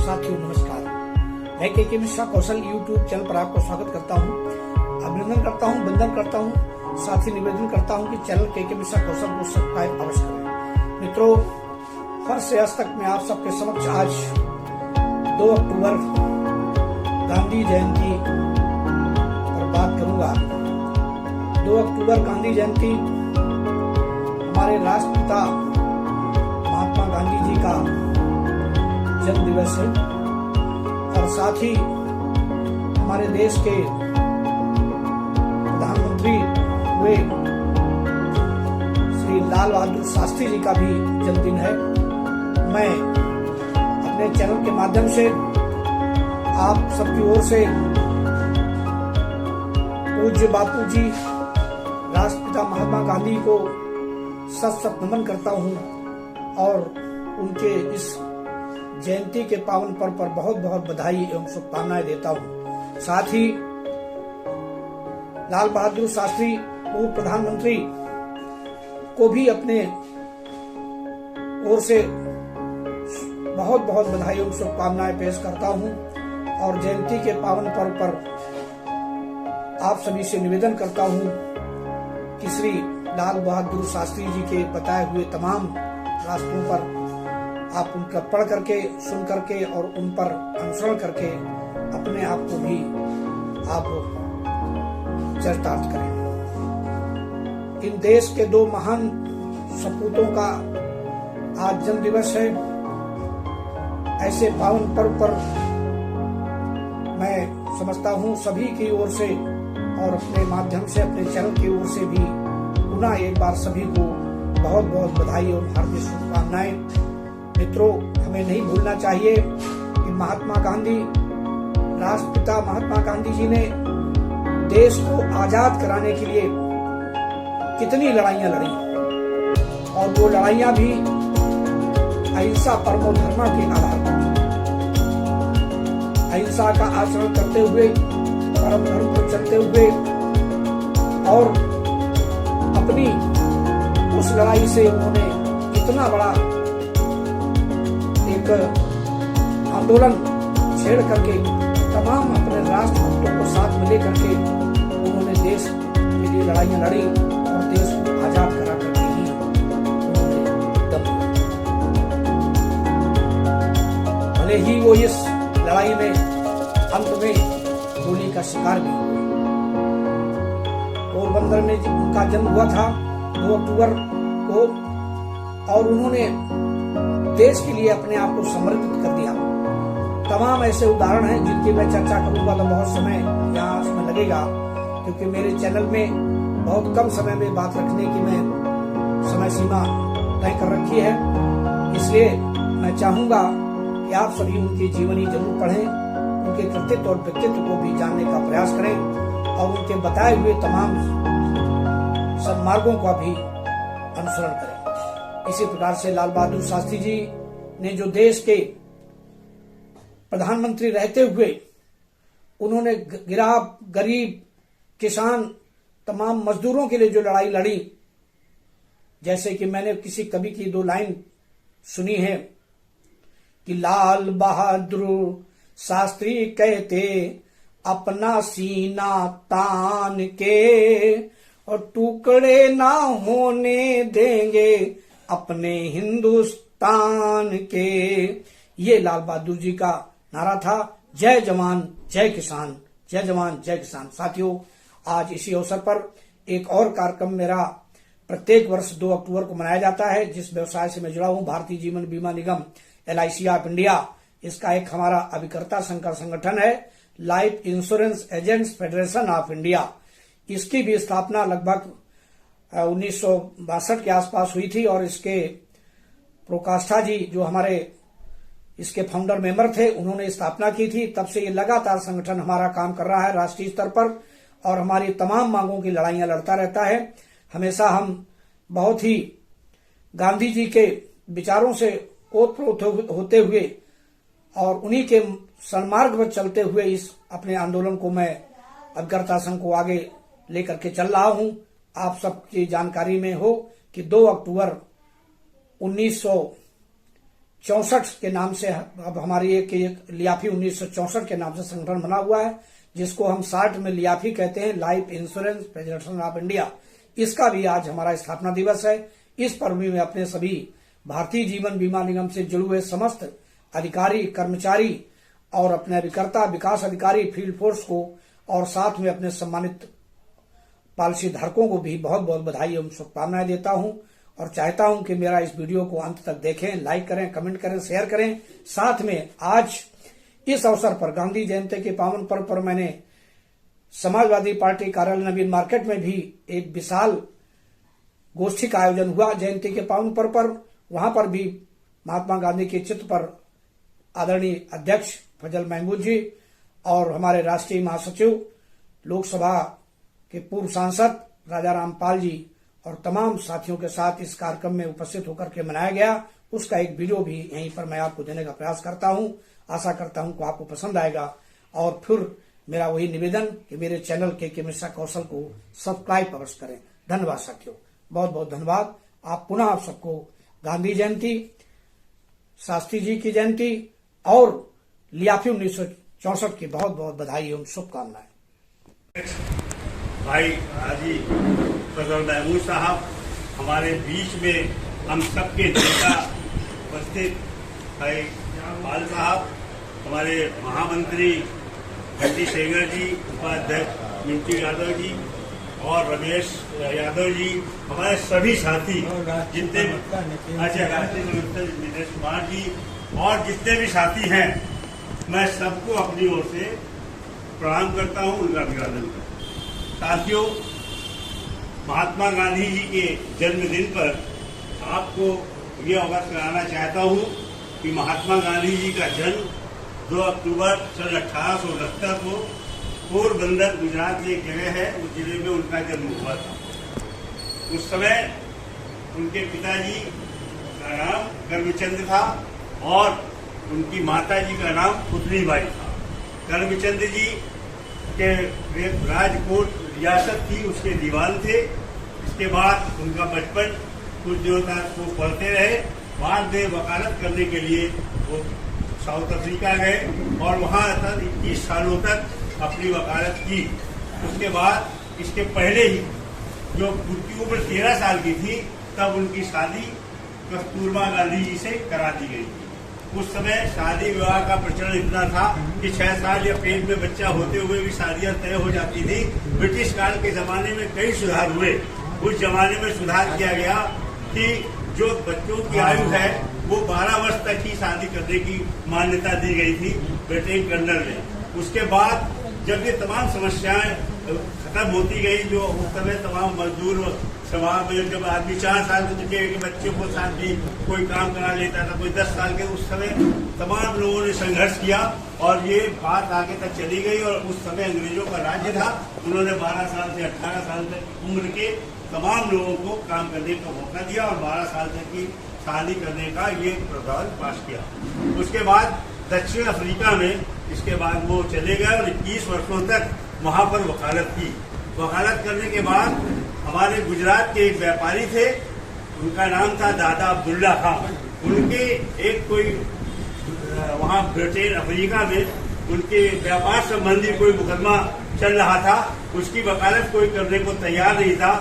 साथियों नमस्कार। मैं के मिश्रा कौशल यूट्यूब चैनल पर आपका स्वागत करता हूं। अभिनंदन करता हूं, वंदन करता हूं, साथ ही निवेदन करता हूं कि चैनल के मिश्रा कौशल को सब्सक्राइब अवश्य करें। मित्रों, फर्स्ट से आज तक मैं आप सबके समक्ष आज 2 अक्टूबर गांधी जयंती पर बात करूंगा। 2 अक्टूबर गांधी जयंती हमारे राष्ट्रपिता महात्मा गांधी जी का जन्म दिवस है और साथ ही हमारे देश के प्रधानमंत्री हुए श्री लाल बहादुर शास्त्री जी का भी जन्मदिन है। मैं अपने चैनल के माध्यम से आप सबकी ओर से पूज्य बापू जी राष्ट्रपिता महात्मा गांधी को सत नमन करता हूं और उनके इस जयंती के पावन पर्व पर बहुत बहुत बधाई एवं शुभकामनाएं देता हूं। साथ ही लाल बहादुर शास्त्री पूर्व प्रधानमंत्री को भी अपने ओर से बहुत बहुत बधाई एवं शुभकामनाएं पेश करता हूं और जयंती के पावन पर्व पर आप सभी से निवेदन करता हूं कि श्री लाल बहादुर शास्त्री जी के बताए हुए तमाम रास्तों पर आप उनका पढ़ करके, सुन करके और उन पर अनुसरण करके अपने आप को भी आप चरितार्थ करें। इन देश के 2 महान सपूतों का आज जन्म दिवस है। ऐसे पावन पर्व पर मैं समझता हूँ सभी की ओर से और अपने माध्यम से, अपने चैनल की ओर से भी पुनः एक बार सभी को बहुत बहुत बधाई और हार्दिक शुभकामनाएं। मित्रों, हमें नहीं भूलना चाहिए कि महात्मा गांधी, राष्ट्रपिता महात्मा गांधी जी ने देश को आजाद कराने के लिए कितनी लड़ाइयां लड़ी और वो लड़ाइयां भी अहिंसा परमो धर्म के आधार पर, अहिंसा का आचरण करते हुए, परम धर्म पर चलते हुए और अपनी उस लड़ाई से उन्होंने इतना बड़ा एक आंदोलन छेड़ करके तमाम अपने राष्ट्र भक्तों को साथ में लेकर के उन्होंने देश के लिए लड़ाइयां लड़ी और देश को आजाद करा करके ही उन्होंने दम दिया। भले ही वो इस लड़ाई में अंत में गोली का शिकार भी हुए। पोरबंदर में उनका जन्म हुआ था 2 अक्टूबर को और उन्होंने देश के लिए अपने आप को समर्पित कर दिया। तमाम ऐसे उदाहरण हैं जिनकी मैं चर्चा करूंगा तो बहुत समय यहाँ उसमें लगेगा, क्योंकि मेरे चैनल में बहुत कम समय में बात रखने की मैं समय सीमा तय कर रखी है। इसलिए मैं चाहूंगा कि आप सभी उनकी जीवनी जरूर पढ़ें, उनके कृतित्व और व्यक्तित्व को भी जानने का प्रयास करें और उनके बताए हुए तमाम सन्मार्गों का भी अनुसरण करें। इसी प्रकार से लाल बहादुर शास्त्री जी ने जो देश के प्रधानमंत्री रहते हुए उन्होंने गरीब, किसान, तमाम मजदूरों के लिए जो लड़ाई लड़ी, जैसे कि मैंने किसी कवि की 2 लाइन सुनी है कि लाल बहादुर शास्त्री कहते अपना सीना तान के और टुकड़े ना होने देंगे अपने हिंदुस्तान के। ये लाल बहादुर जी का नारा था। जय जवान जय किसान, जय जवान जय किसान। साथियों, आज इसी अवसर पर एक और कार्यक्रम मेरा प्रत्येक वर्ष 2 अक्टूबर को मनाया जाता है। जिस व्यवसाय से मैं जुड़ा हूं, भारतीय जीवन बीमा निगम LIC ऑफ इंडिया, इसका एक हमारा अभिकर्ता संगठन है life insurance agents federation of India. इसकी भी स्थापना लगभग 1962 के आसपास हुई थी और इसके प्रोकाष्ठा जी जो हमारे इसके फाउंडर मेंबर थे, उन्होंने स्थापना की थी। तब से ये लगातार संगठन हमारा काम कर रहा है राष्ट्रीय स्तर पर और हमारी तमाम मांगों की लड़ाइयां लड़ता रहता है। हमेशा हम बहुत ही गांधी जी के विचारों से ओतप्रोत होते हुए और उन्हीं के सन्मार्ग पर चलते हुए इस अपने आंदोलन को मैं अभिकर्ता संघ को आगे लेकर के चल रहा हूं। आप सबकी जानकारी में हो कि 2 अक्टूबर 64 के नाम से, अब हमारी एक लियाफी 1964 के नाम से संगठन बना हुआ है, जिसको हम शार्ट में लियाफी कहते हैं, life insurance federation of India. इसका भी आज हमारा स्थापना दिवस है। इस पर्व में अपने सभी भारतीय जीवन बीमा निगम से जुड़े हुए समस्त अधिकारी, कर्मचारी और अपने अभिकर्ता, विकास अधिकारी, फील्ड फोर्स को और साथ में अपने सम्मानित पॉलिसी धारकों को भी बहुत बहुत बधाई एवं शुभकामनाएं देता हूं और चाहता हूं कि मेरा इस वीडियो को अंत तक देखें, लाइक करें, कमेंट करें, शेयर करें। साथ में आज इस अवसर पर गांधी जयंती के पावन पर्व पर मैंने समाजवादी पार्टी कार्यालय नवीन मार्केट में भी एक विशाल गोष्ठी का आयोजन हुआ जयंती के पावन पर्व पर। वहां पर भी महात्मा गांधी के चित्र पर आदरणीय अध्यक्ष फजल महमूद जी और हमारे राष्ट्रीय महासचिव, लोकसभा के पूर्व सांसद राजा रामपाल जी और तमाम साथियों के साथ इस कार्यक्रम में उपस्थित होकर के मनाया गया। उसका एक वीडियो भी यहीं पर मैं आपको देने का प्रयास करता हूं। आशा करता हूं कि आपको पसंद आएगा। और फिर मेरा वही निवेदन कि मेरे चैनल के मिश्रा कौशल को सब्सक्राइब अवश्य करें। धन्यवाद साथियों, बहुत बहुत धन्यवाद। आप पुनः आप सबको गांधी जयंती, शास्त्री जी की जयंती और लियाफी 1964 की बहुत बहुत बधाई एवं शुभकामनाएं। भाई हाजी फजल महमूद साहब हमारे बीच में, हम सबके नेता उपस्थित भाई पाल साहब, हमारे महामंत्री घंटी सेंगर जी, उपाध्यक्ष मिंटू यादव जी और रमेश यादव जी, हमारे सभी साथी जितने नीतीश कुमार जी और जितने भी साथी हैं, मैं सबको अपनी ओर से प्रणाम करता हूं, उनका अभिवादन करता हूं। साथियों, महात्मा गांधी जी के जन्मदिन पर आपको ये अवगत कराना चाहता हूं कि महात्मा गांधी जी का जन्म 2 अक्टूबर सन 1869 को पोरबंदर गुजरात में एक जगह है, उस जिले में उनका जन्म हुआ था। उस समय उनके पिताजी का नाम करमचंद था और उनकी माता जी का नाम पुतलीबाई था। करमचंद जी के राजकोट रियासत थी, उसके दीवान थे। इसके बाद उनका बचपन कुछ दिनों तक वो पढ़ते रहे। बाद में वकालत करने के लिए वो साउथ अफ्रीका गए और वहाँ 21 सालों तक अपनी वकालत की। उसके बाद इसके पहले ही जो उनकी उम्र 13 साल की थी, तब उनकी शादी कस्तूरबा गांधी जी से करा दी गई थी। उस समय शादी विवाह का प्रचलन इतना था कि 6 साल या पेट में बच्चा होते हुए भी शादियां तय हो जाती थी। ब्रिटिश काल के जमाने में कई सुधार हुए। उस जमाने में सुधार किया गया कि जो बच्चों की आयु है वो 12 वर्ष तक ही शादी करने की मान्यता दी गई थी ब्रिटेन कर्नल में। उसके बाद जब ये तमाम समस्याएं खत्म होती गई, जो उस समय तमाम मजदूर समाज में जब आदमी 4 साल के बच्चे को साथ भी कोई काम करा लेता था, कोई 10 साल के, उस समय तमाम लोगों ने संघर्ष किया और ये बात आगे तक चली गई। और उस समय अंग्रेजों का राज्य था, उन्होंने 12 साल से 18 साल तक उम्र के तमाम लोगों को काम करने का मौका दिया और 12 साल तक की शादी करने का ये प्रावधान पास किया। उसके बाद दक्षिण अफ्रीका में इसके बाद वो चले गए और 21 वर्षों तक वहां पर वकालत की। वकालत करने के बाद हमारे गुजरात के एक व्यापारी थे, उनका नाम था दादा अब्दुल्ला खान। उनके एक कोई वहां ब्रिटेन अफ्रीका में उनके व्यापार संबंधी कोई मुकदमा चल रहा था, उसकी वकालत कोई करने को तैयार नहीं था।